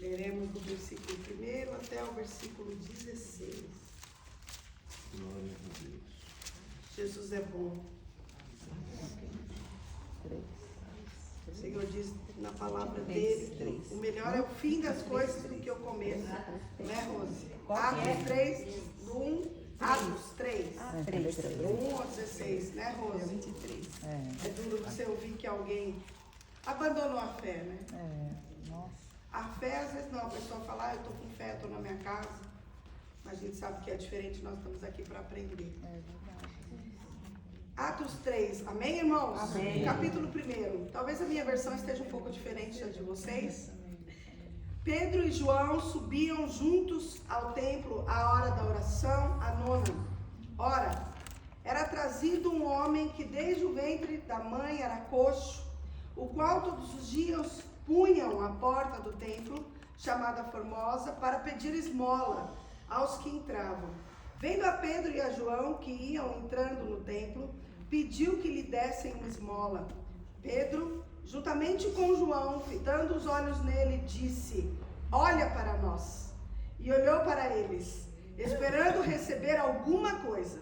Leremos do versículo 1 até o versículo 16. Glória a Deus. Jesus é bom. O Senhor diz na palavra dele, o melhor é o fim das coisas do que o começo. Né, Rose? Atos 3, do 1, Atos 3. Do 1 ao 16, né, Rose? 23. É duro você ouvir que alguém abandonou a fé, né? Nossa. A fé, às vezes não, a pessoa fala, eu estou com fé, estou na minha casa. Mas a gente sabe que é diferente, nós estamos aqui para aprender. É verdade. Atos 3, amém, irmãos? Amém. Capítulo 1. Talvez a minha versão esteja um pouco diferente da de vocês. Pedro e João subiam juntos ao templo à hora da oração, a 9ª. Ora, era trazido um homem que desde o ventre da mãe era coxo, o qual todos os dias punham à porta do templo, chamada Formosa, para pedir esmola aos que entravam. Vendo a Pedro e a João que iam entrando no templo, pediu que lhe dessem uma esmola. Pedro, juntamente com João, fitando os olhos nele, disse: olha para nós. E olhou para eles, esperando receber alguma coisa.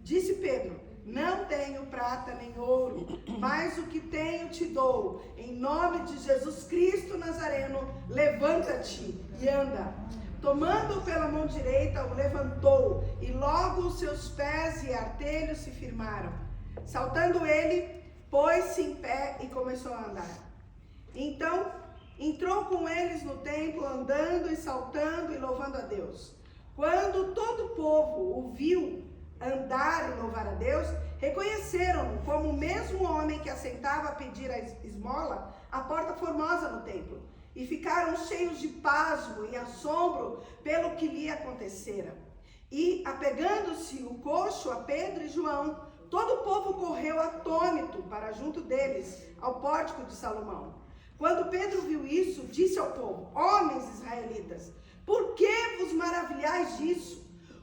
Disse Pedro: não tenho prata nem ouro, mas o que tenho te dou. Em nome de Jesus Cristo Nazareno, levanta-te e anda. Tomando-o pela mão direita, o levantou, e logo os seus pés e artelhos se firmaram. Saltando ele, pôs-se em pé e começou a andar. Então, entrou com eles no templo, andando e saltando e louvando a Deus. Quando todo o povo o viu andar e louvar a Deus, reconheceram-no como o mesmo homem que assentava a pedir a esmola à porta formosa no templo. E ficaram cheios de pasmo e assombro pelo que lhe acontecera. E, apegando-se o coxo a Pedro e João, todo o povo correu atônito para junto deles, ao pórtico de Salomão. Quando Pedro viu isso, disse ao povo: homens israelitas, por que vos maravilhais disso?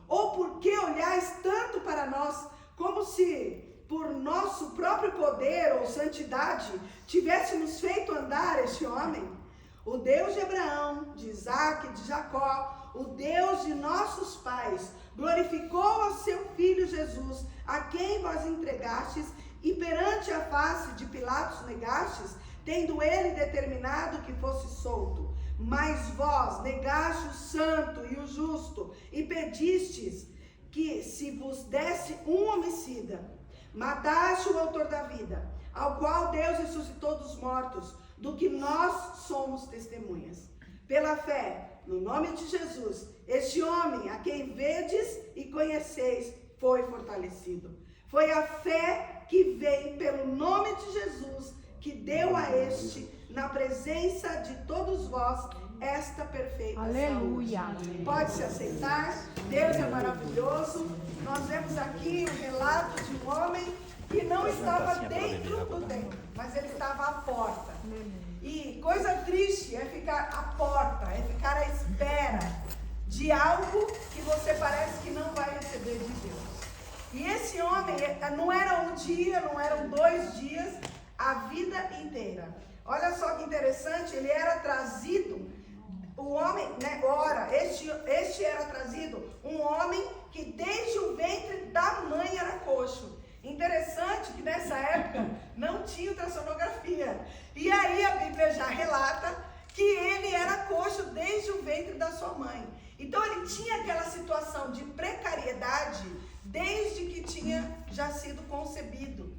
Ou por que olhais tanto para nós, como se por nosso próprio poder ou santidade tivéssemos feito andar este homem? O Deus de Abraão, de Isaque e de Jacó, o Deus de nossos pais, glorificou a seu filho Jesus, a quem vós entregastes, e perante a face de Pilatos negastes, tendo ele determinado que fosse solto. Mas vós negaste o santo e o justo, e pedistes que se vos desse um homicida. Mataste o autor da vida, ao qual Deus ressuscitou dos mortos, do que nós somos testemunhas. Pela fé, no nome de Jesus, este homem, a quem vedes e conheceis, foi fortalecido. Foi a fé que vem pelo nome de Jesus, que deu a este, na presença de todos vós, esta perfeita Aleluia. saúde. Pode se aceitar, Deus é maravilhoso. Nós vemos aqui um relato de um homem que não estava dentro do templo, mas ele estava à porta. E coisa triste é ficar à porta, é ficar à espera de algo que você parece que não vai receber de Deus. E esse homem, não era um dia, não eram 2 dias, a vida inteira. Olha só que interessante, ele era trazido, o homem, né, ora, este era trazido, um homem que desde o ventre da mãe era coxo. Interessante que nessa época não tinha ultrassonografia. E aí a Bíblia já relata que ele era coxo desde o ventre da sua mãe. Então ele tinha aquela situação de precariedade desde que tinha já sido concebido.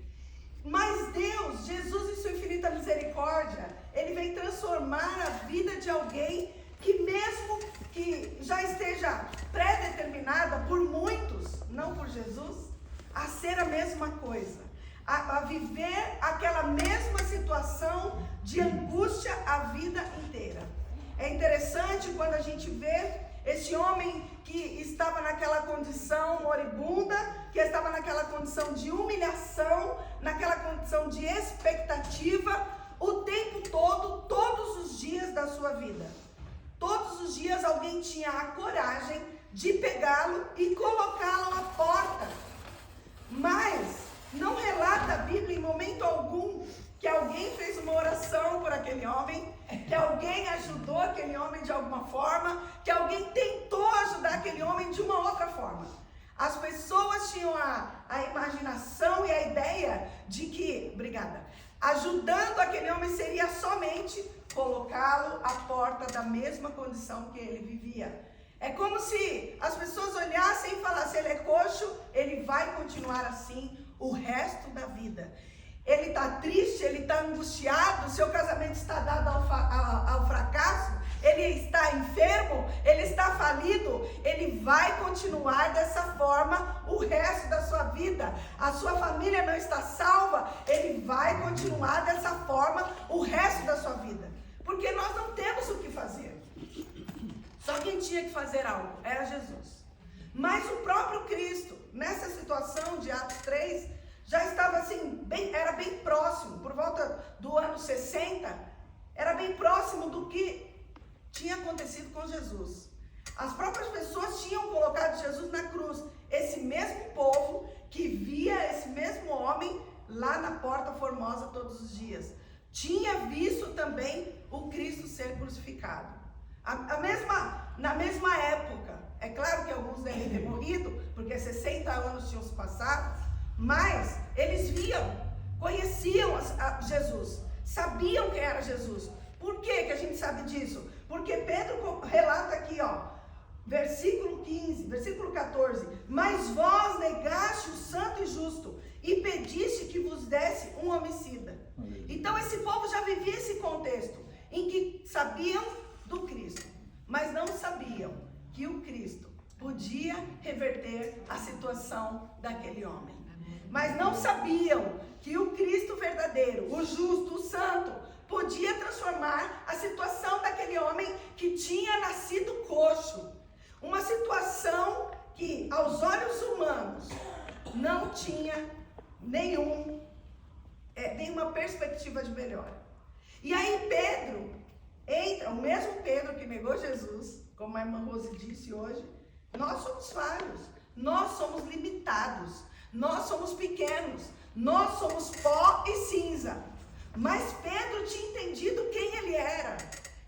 Mas Deus, Jesus em sua infinita misericórdia, ele vem transformar a vida de alguém que mesmo que já esteja pré-determinada por muitos, não por Jesus, a ser a mesma coisa, a viver aquela mesma situação de angústia a vida inteira. É interessante quando a gente vê esse homem que estava naquela condição moribunda, que estava naquela condição de humilhação, naquela condição de expectativa, o tempo todo, todos os dias da sua vida. Todos os dias alguém tinha a coragem de pegá-lo e colocá-lo à porta. Mas não relata a Bíblia em momento algum que alguém fez uma oração por aquele homem, que alguém ajudou aquele homem de alguma forma, que alguém tentou ajudar aquele homem de uma outra forma. As pessoas tinham a imaginação e a ideia de que, ajudando aquele homem seria somente colocá-lo à porta da mesma condição que ele vivia. É como se as pessoas olhassem e falassem, ele é coxo, ele vai continuar assim o resto da vida. Ele está triste, ele está angustiado, seu casamento está dado ao fracasso, ele está enfermo, ele está falido, ele vai continuar dessa forma o resto da sua vida. A sua família não está salva, ele vai continuar dessa forma o resto da sua vida. Porque nós não temos o que fazer. Só quem tinha que fazer algo era Jesus. Mas o próprio Cristo, nessa situação de Atos 3, já estava assim, era bem próximo, por volta do ano 60, era bem próximo do que tinha acontecido com Jesus. As próprias pessoas tinham colocado Jesus na cruz. Esse mesmo povo que via esse mesmo homem lá na Porta Formosa todos os dias, tinha visto também o Cristo ser crucificado. Na mesma época, é claro que alguns devem ter morrido, porque 60 anos tinham se passado, mas eles viam, conheciam Jesus, sabiam quem era Jesus. Por que a gente sabe disso? Porque Pedro relata aqui, versículo 15, versículo 14, mas vós negaste o santo e justo e pediste que vos desse um homicida. Então esse povo já vivia esse contexto, em que sabiam do Cristo, mas não sabiam que o Cristo podia reverter a situação daquele homem. Mas não sabiam que o Cristo verdadeiro, o justo, o santo, podia transformar a situação daquele homem que tinha nascido coxo. Uma situação que, aos olhos humanos, não tinha nenhuma perspectiva de melhora. E aí Pedro entra, o mesmo Pedro que negou Jesus, como a irmã Rose disse hoje, nós somos falhos, nós somos limitados, nós somos pequenos, nós somos pó e cinza. Mas Pedro tinha entendido quem ele era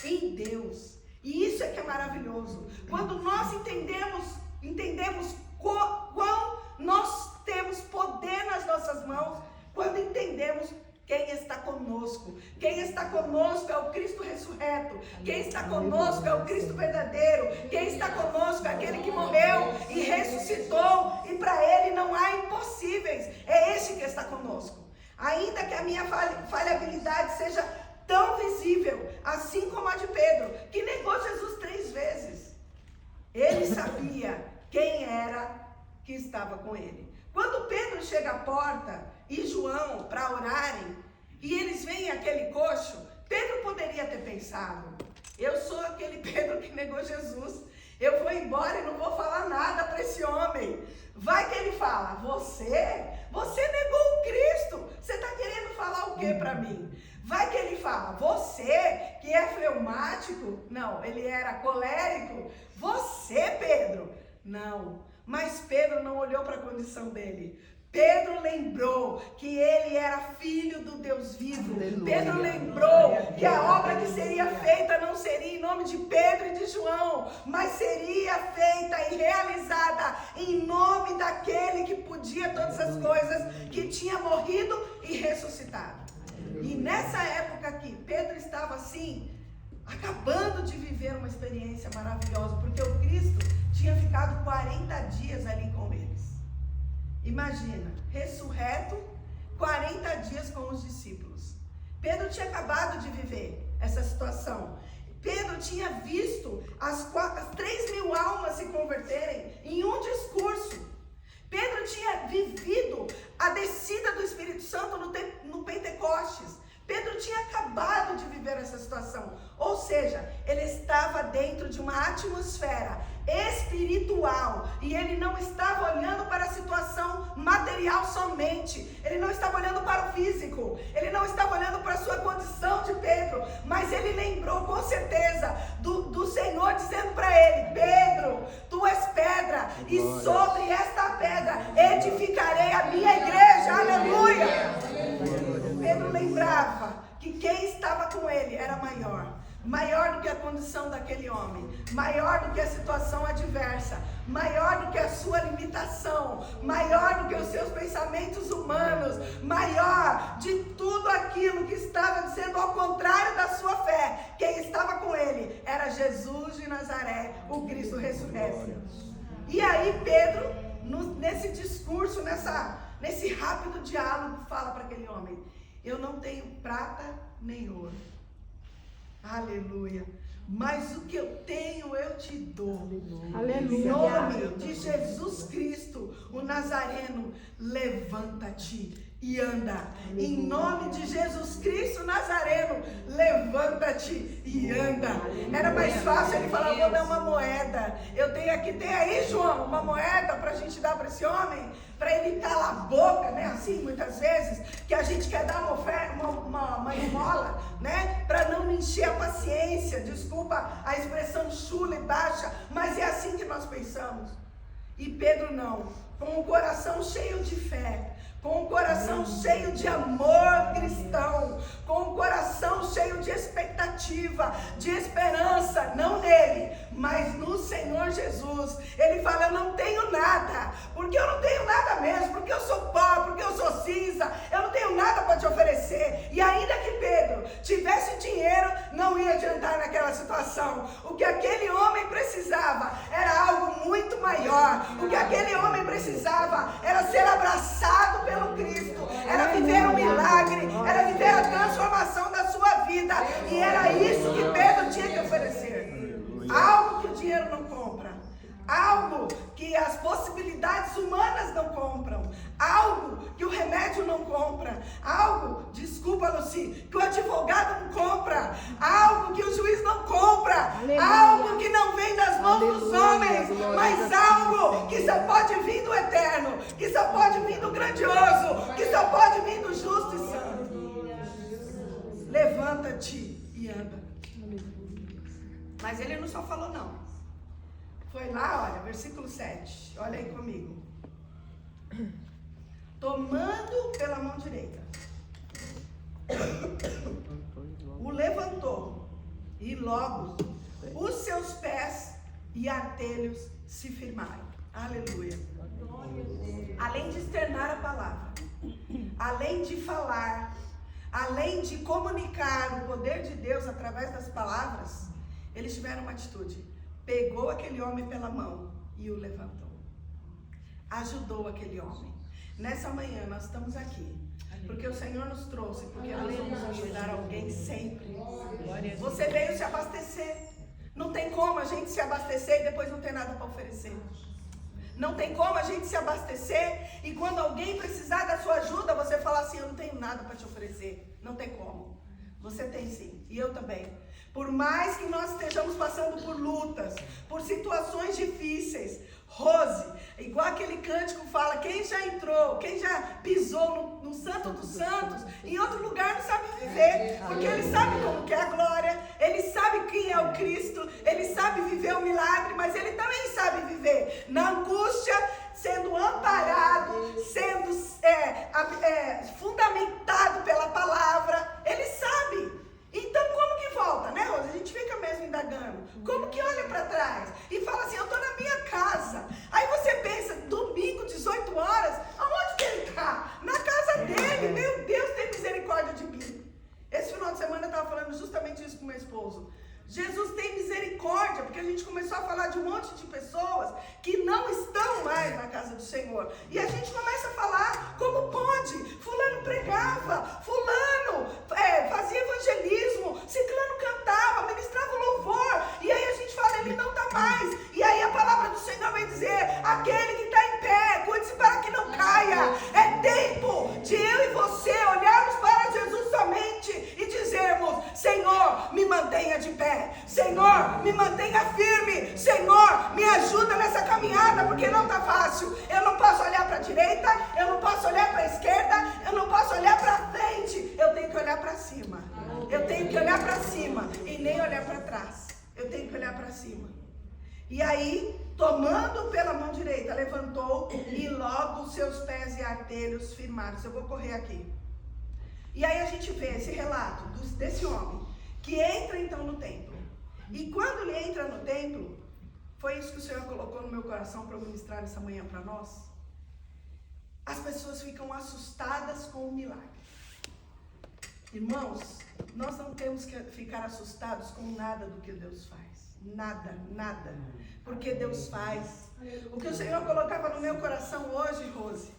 em Deus. E isso é que é maravilhoso. Quando nós entendemos quão nós temos poder nas nossas mãos, quando entendemos quem está conosco. Quem está conosco é o Cristo ressurreto. Quem está conosco é o Cristo verdadeiro. Quem está conosco é aquele que morreu e ressuscitou. E para ele não há impossíveis. É este que está conosco. Ainda que a minha falhabilidade seja tão visível, assim como a de Pedro, que negou Jesus 3 vezes. Ele sabia quem era que estava com ele. Quando Pedro chega à porta e João para orarem, e eles veem aquele coxo, Pedro poderia ter pensado, eu sou aquele Pedro que negou Jesus, eu vou embora e não vou falar nada para esse homem. Vai que ele fala, você negou o Cristo, você está querendo falar o que para mim? Vai que ele fala, você que é fleumático, não, ele era colérico, você Pedro, não. Mas Pedro não olhou para a condição dele. Pedro lembrou que ele era filho do Deus vivo. Aleluia. Pedro lembrou que a obra que seria feita não seria em nome de Pedro e de João, mas seria feita e realizada em nome daquele que podia todas as coisas, que tinha morrido e ressuscitado. E nessa época aqui, Pedro estava assim, acabando de viver uma experiência maravilhosa, porque o Cristo tinha ficado 40 dias ali com eles. Imagina, ressurreto, 40 dias com os discípulos. Pedro tinha acabado de viver essa situação. Pedro tinha visto as 3.000 almas se converterem em um discurso. Pedro tinha vivido a descida do Espírito Santo no Pentecostes. Pedro tinha acabado de viver essa situação. Ou seja, ele estava dentro de uma atmosfera espiritual. E ele não estava olhando para a situação material somente. Ele não estava olhando para o físico. Ele não estava olhando para a sua condição de Pedro. Mas ele lembrou com certeza do Senhor dizendo para ele, Pedro, tu és pedra. E sobre esta pedra edificarei a minha igreja. Aleluia! Pedro lembrava maior do que a condição daquele homem, maior do que a situação adversa, maior do que a sua limitação, maior do que os seus pensamentos humanos, maior de tudo aquilo que estava dizendo ao contrário da sua fé. Quem estava com ele era Jesus de Nazaré, o Cristo ressurreto. E aí Pedro, nesse discurso, nesse rápido diálogo, fala para aquele homem: eu não tenho prata nem ouro, aleluia, mas o que eu tenho eu te dou. Aleluia. Em nome de Jesus Cristo, o Nazareno, levanta-te e anda. Em nome de Jesus Cristo Nazareno, levanta-te e anda. Era mais fácil ele falar: vou dar uma moeda. Eu tenho aqui, tem aí, João, uma moeda para a gente dar para esse homem, para ele calar a boca, né? Assim, muitas vezes, que a gente quer dar uma esmola, né? Para não me encher a paciência. Desculpa a expressão chula e baixa, mas é assim que nós pensamos. E Pedro não, com o coração cheio de fé, com o coração cheio de amor cristão, com o coração cheio de expectativa, de esperança, não nele, mas no Senhor Jesus. Ele fala: eu não tenho nada, porque eu não tenho nada mesmo, porque eu sou pobre, porque eu sou cinza, eu não tenho nada para te oferecer. E ainda que Pedro tivesse dinheiro, não ia adiantar naquela situação. O que aquele homem precisava era algo muito maior. O que aquele homem precisava era ser abraçado pelo Cristo, era viver um milagre, era viver a transformação da sua vida. E era isso que Pedro tinha que oferecer. Algo que o dinheiro não compra, algo que as possibilidades humanas não compram, algo que o remédio não compra, algo, desculpa, Luci, que o advogado não compra, algo que o juiz não compra, algo que não vem das mãos dos homens, mas algo que só pode vir do eterno, que só pode vir do grandioso, que só pode vir do justo e santo. Levanta-te e anda. Mas ele não só falou não. Foi lá, olha, versículo 7. Olha aí comigo. Tomando pela mão direita, o levantou, e logo os seus pés e artelhos se firmaram. Aleluia. Além de externar a palavra, além de falar, além de comunicar o poder de Deus através das palavras, eles tiveram uma atitude. Pegou aquele homem pela mão e o levantou. Ajudou aquele homem. Nessa manhã nós estamos aqui porque o Senhor nos trouxe, porque nós vamos ajudar alguém sempre. Você veio se abastecer. Não tem como a gente se abastecer e depois não ter nada para oferecer. Não tem como a gente se abastecer e quando alguém precisar da sua ajuda, você falar assim: eu não tenho nada para te oferecer. Não tem como. Você tem sim, e eu também. Por mais que nós estejamos passando por lutas, por situações difíceis, Rose, igual aquele cântico fala, quem já entrou, quem já pisou no Santo dos Santos, em outro lugar não sabe viver, porque ele sabe como que é a glória, ele sabe quem é o Cristo, ele sabe viver o milagre, mas ele também sabe viver na angústia, sendo amparado, sendo fundamentado pela palavra, ele sabe. Então como que volta, né, Rosa? A gente fica mesmo indagando. Como que olha para trás e fala assim: eu estou na minha casa. Aí você pensa, domingo, 18 horas, aonde que ele está? Na casa dele. Meu Deus, tem misericórdia de mim. Esse final de semana eu estava falando justamente isso com meu esposo. Jesus tem misericórdia, porque a gente começou a falar de um monte de pessoas que não estão mais na casa do Senhor. E a gente começa a falar como pode. Fulano pregava, fulano fazia evangelismo, ciclano cantava, ministrava louvor. E aí a gente fala, ele não está mais. E aí a palavra do Senhor vai dizer, aquele que está em pé, cuide-se para que não caia. É tempo de eu e você olharmos para Jesus somente e dizermos, Senhor, me mantenha de pé. Senhor, me mantenha firme. Senhor, me ajuda nessa caminhada, porque não está fácil. Eu não posso olhar para a direita, eu não posso olhar para a esquerda, eu não posso olhar para frente. Eu tenho que olhar para cima. Eu tenho que olhar para cima e nem olhar para trás. Eu tenho que olhar para cima. E aí, tomando pela mão direita, levantou e logo os seus pés e artelhos firmaram. Eu vou correr aqui. E aí a gente vê esse relato desse homem que entra então no templo. E quando ele entra no templo, foi isso que o Senhor colocou no meu coração para ministrar essa manhã para nós. As pessoas ficam assustadas com o milagre. Irmãos, nós não temos que ficar assustados com nada do que Deus faz. Nada, nada. Porque Deus faz. O que o Senhor colocava no meu coração hoje, Rose,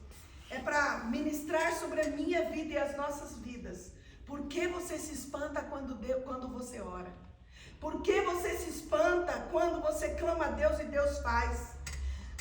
é para ministrar sobre a minha vida e as nossas vidas. Por que você se espanta quando você ora? Por que você se espanta quando você clama a Deus e Deus faz?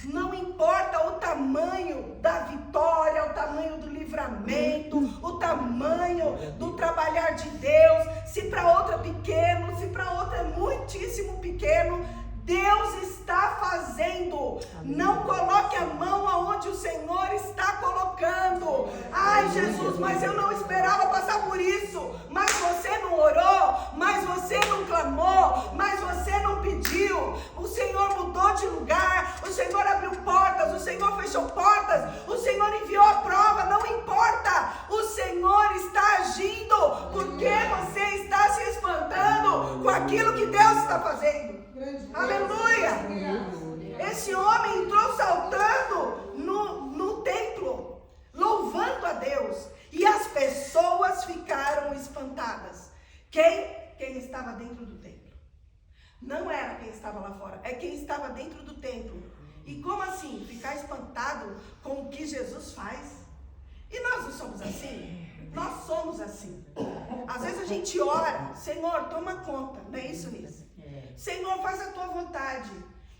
Não importa o tamanho da vitória, o tamanho do livramento, o tamanho do trabalhar de Deus, se para outra é pequeno, se para outra é muitíssimo pequeno, Deus está fazendo. Não coloque a mão aonde o Senhor está colocando. Ai, Jesus, mas eu não esperava passar por isso. Mas você não orou, mas você não clamou, mas você não pediu. O Senhor mudou de lugar, o Senhor abriu portas, o Senhor fechou portas, o Senhor enviou a prova, não importa. O Senhor está agindo, porque você está se espantando com aquilo que Deus está fazendo. Aleluia! Esse homem entrou saltando no templo, louvando a Deus, e as pessoas ficaram espantadas. Quem estava dentro do templo? Não era quem estava lá fora, é quem estava dentro do templo. E como assim? Ficar espantado com o que Jesus faz? E nós não somos assim? Nós somos assim. Às vezes a gente ora, Senhor, toma conta, não é isso, Nisso? Senhor, faz a tua vontade.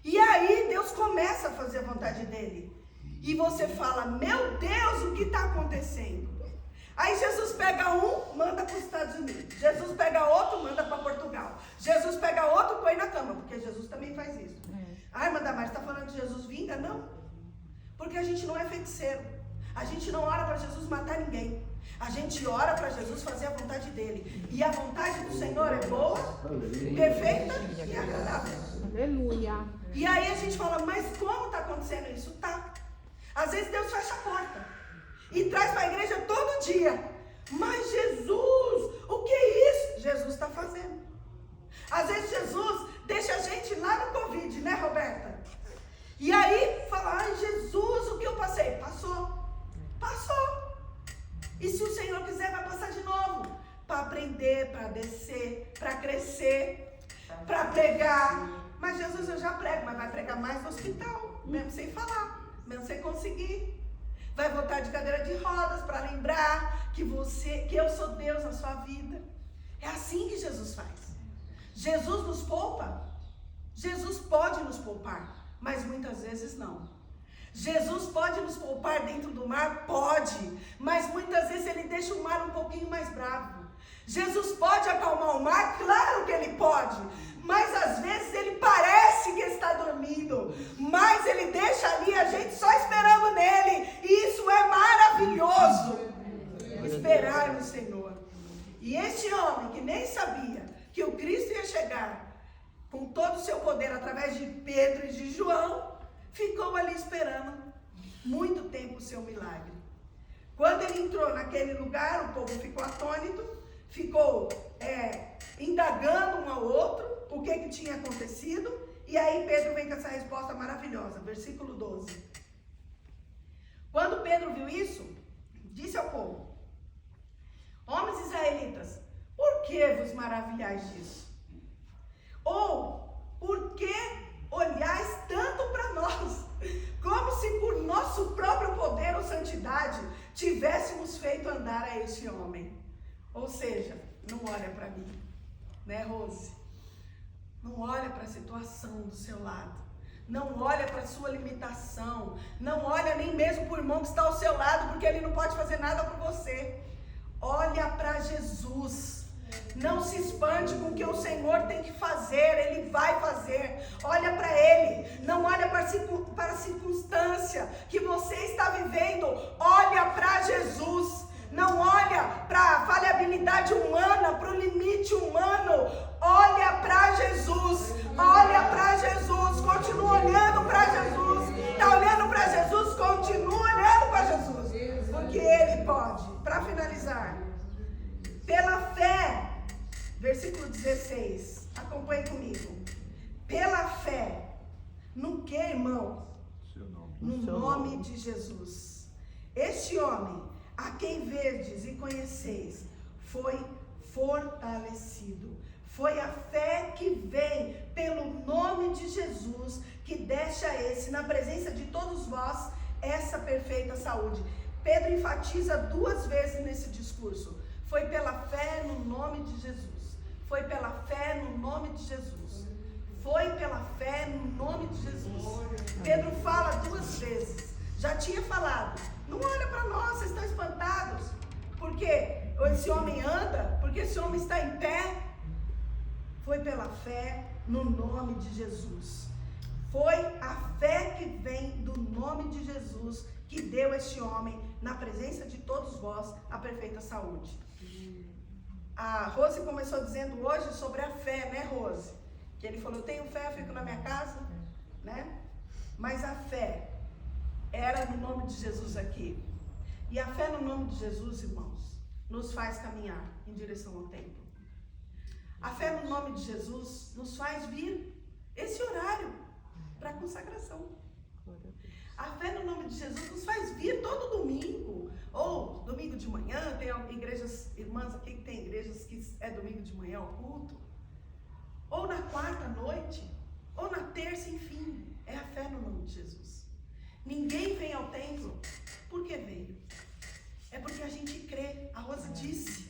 E aí Deus começa a fazer a vontade dele. E você fala, meu Deus, o que está acontecendo? Aí Jesus pega um, manda para os Estados Unidos. Jesus pega outro, manda para Portugal. Jesus pega outro, põe na cama, porque Jesus também faz isso. Ai, Mandamar, você está falando de Jesus vinga? Não. Porque a gente não é feiticeiro. A gente não ora para Jesus matar ninguém. A gente ora para Jesus fazer a vontade dele. E a vontade do Senhor é boa, perfeita e agradável. Aleluia. E aí a gente fala, mas como está acontecendo isso? Tá. Às vezes Deus fecha a porta e traz para a igreja todo dia. Mas Jesus, o que é isso? Jesus está fazendo. Às vezes Jesus deixa a gente lá no Covid, né, Roberta? E aí fala, ai Jesus, o que eu passei? Passou. Passou. E se o Senhor quiser, vai passar de novo. Para aprender, para descer, para crescer, para pregar. Mas Jesus, eu já prego, mas vai pregar mais no hospital, mesmo sem falar, mesmo sem conseguir. Vai voltar de cadeira de rodas para lembrar que eu sou Deus na sua vida. É assim que Jesus faz. Jesus nos poupa. Jesus pode nos poupar, mas muitas vezes não. Jesus pode nos poupar dentro do mar? Pode, mas muitas vezes ele deixa o mar um pouquinho mais bravo. Jesus pode acalmar o mar? Claro que ele pode, mas às vezes ele parece que está dormindo, mas ele deixa ali a gente só esperando nele, e isso é maravilhoso, esperar no Senhor. E este homem que nem sabia que o Cristo ia chegar com todo o seu poder através de Pedro e de João, ficou ali esperando muito tempo o seu milagre. Quando ele entrou naquele lugar, o povo ficou atônito, ficou indagando um ao outro o que tinha acontecido, e aí Pedro vem com essa resposta maravilhosa, versículo 12. Quando Pedro viu isso, disse ao povo, homens israelitas, por que vos maravilhais disso? Ou, por que olhais tanto para nós, como se por nosso próprio poder ou santidade tivéssemos feito andar a este homem? Ou seja, não olha para mim, né, Rose? Não olha para a situação do seu lado, não olha para a sua limitação, não olha nem mesmo para o irmão que está ao seu lado, porque ele não pode fazer nada por você. Olha para Jesus. Não se espante com o que o Senhor tem que fazer, Ele vai fazer. Olha para Ele, não olha para a circunstância que você está vivendo, olha para Jesus. Não olha para a falhabilidade humana, para o limite humano, olha para Jesus, olha para Jesus, continua olhando para Jesus. Está olhando para Jesus, continua olhando para Jesus, porque Ele pode. Para finalizar, pela fé, versículo versículo 16. Acompanhe comigo. Pela fé, no que, irmão? No nome de Jesus. Este homem, a quem vedes e conheceis, foi fortalecido. Foi a fé que vem pelo nome de Jesus que deixa esse, na presença de todos vós, essa perfeita saúde. Pedro enfatiza 2 vezes nesse discurso. Foi pela fé no nome de Jesus. Foi pela fé no nome de Jesus. Foi pela fé no nome de Jesus. Pedro fala 2 vezes. Já tinha falado. Não olha para nós, vocês estão espantados. Porque esse homem anda, porque esse homem está em pé. Foi pela fé no nome de Jesus. Foi a fé que vem do nome de Jesus que deu a este homem, na presença de todos vós, a perfeita saúde. A Rose começou dizendo hoje sobre a fé, né, Rose? Que ele falou, eu tenho fé, eu fico na minha casa, né? Mas a fé era no nome de Jesus aqui. E a fé no nome de Jesus, irmãos, nos faz caminhar em direção ao templo. A fé no nome de Jesus nos faz vir esse horário para a consagração. A fé no nome de Jesus nos faz vir todo domingo, ou domingo de manhã. Tem igrejas, irmãs aqui que tem igrejas que é domingo de manhã o culto, ou na quarta noite, ou na terça, enfim, é a fé no nome de Jesus. Ninguém vem ao templo porque veio, é porque a gente crê. A Rosa disse,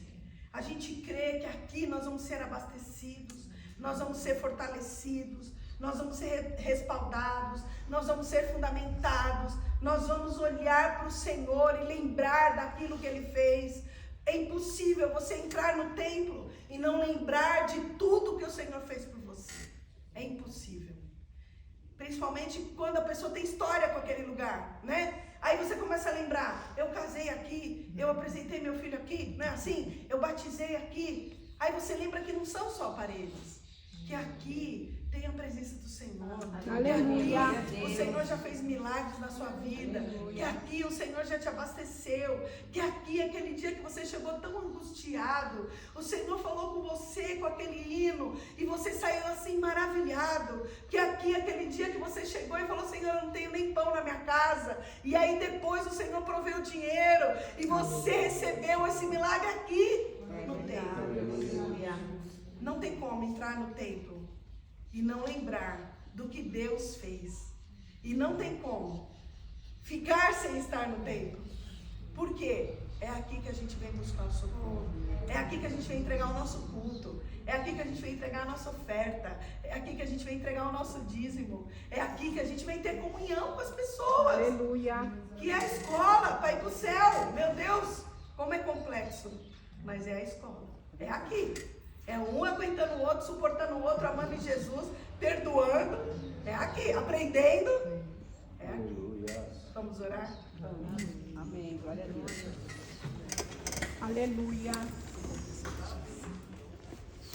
a gente crê que aqui nós vamos ser abastecidos, nós vamos ser fortalecidos, nós vamos ser respaldados, nós vamos ser fundamentados, nós vamos olhar para o Senhor e lembrar daquilo que Ele fez. É impossível você entrar no templo e não lembrar de tudo que o Senhor fez por você. É impossível. Principalmente quando a pessoa tem história com aquele lugar, né? Aí você começa a lembrar, eu casei aqui, eu apresentei meu filho aqui, não é assim? Eu batizei aqui. Aí você lembra que não são só paredes, que aqui tem a presença do Senhor. Aleluia. Que aqui o Senhor já fez milagres na sua vida. Que aqui o Senhor já te abasteceu. Que aqui, aquele dia que você chegou tão angustiado, o Senhor falou com você com aquele hino e você saiu assim maravilhado. Que aqui, aquele dia que você chegou e falou, Senhor, eu não tenho nem pão na minha casa. E aí depois o Senhor proveu dinheiro e você recebeu esse milagre aqui no templo. Não tem como entrar no templo e não lembrar do que Deus fez. E não tem como ficar sem estar no templo. Por quê? É aqui que a gente vem buscar o socorro. É aqui que a gente vem entregar o nosso culto. É aqui que a gente vem entregar a nossa oferta. É aqui que a gente vem entregar o nosso dízimo. É aqui que a gente vem ter comunhão com as pessoas. Aleluia. Que é a escola para ir para o céu. Meu Deus, como é complexo. Mas é a escola. É aqui. É um aguentando o outro, suportando o outro, amando em Jesus, perdoando. É aqui, aprendendo. É aqui. Vamos orar? Vamos. Amém. Glória a Deus. Aleluia.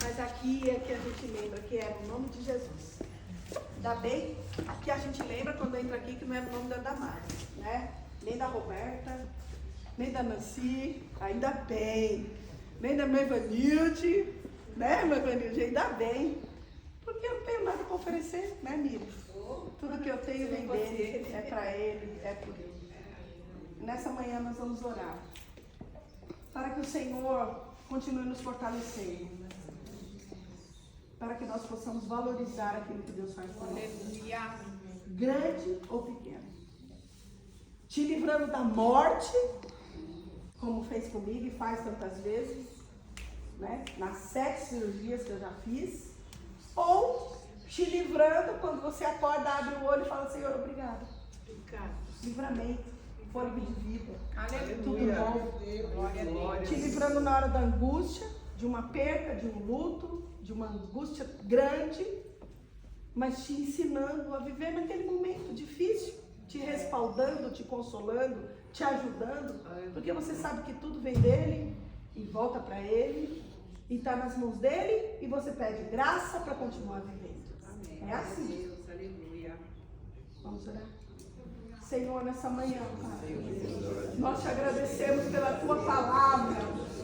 Mas aqui é que a gente lembra que é no nome de Jesus. Ainda bem que a gente lembra quando entra aqui que não é no nome da Damares, né? Nem da Roberta, nem da Nancy, ainda bem. Nem da minha Vanilde. Né, meu Vanilde? Ainda bem. Porque eu não tenho nada para oferecer, né, Miriam? Tudo que eu tenho vem dele, é para ele, é por ele. Nessa manhã nós vamos orar. Para que o Senhor continue nos fortalecendo. Para que nós possamos valorizar aquilo que Deus faz por nós. Grande ou pequeno. Te livrando da morte, como fez comigo e faz tantas vezes. Né? Nas 7 cirurgias que eu já fiz, ou te livrando quando você acorda, abre o olho e fala, Senhor, obrigado. Livramento, fôlego de vida, tudo bom. Te livrando na hora da angústia, de uma perda, de um luto, de uma angústia grande, mas te ensinando a viver naquele momento difícil, te respaldando, te consolando, te ajudando, porque você sabe que tudo vem dele e volta para ele. E está nas mãos dele e você pede graça para continuar vivendo. Amém. É assim. Deus, aleluia. Vamos orar. Senhor, nessa manhã, Pai, nós te agradecemos pela tua palavra.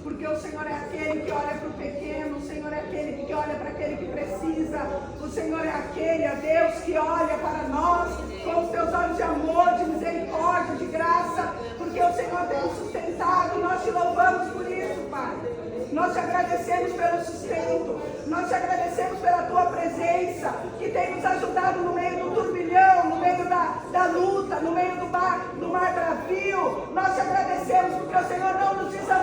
porque o Senhor é aquele que olha para o pequeno, o Senhor é aquele que olha para aquele que precisa, o Senhor é aquele, ó Deus, que olha para nós com os teus olhos de amor, de misericórdia, de graça, porque o Senhor tem nos sustentado, nós te louvamos por isso, Pai. Nós te agradecemos pelo sustento, nós te agradecemos pela tua presença, que tem nos ajudado no meio do turbilhão, no meio da luta, no meio do mar bravio. Nós te agradecemos porque o Senhor não nos desampara.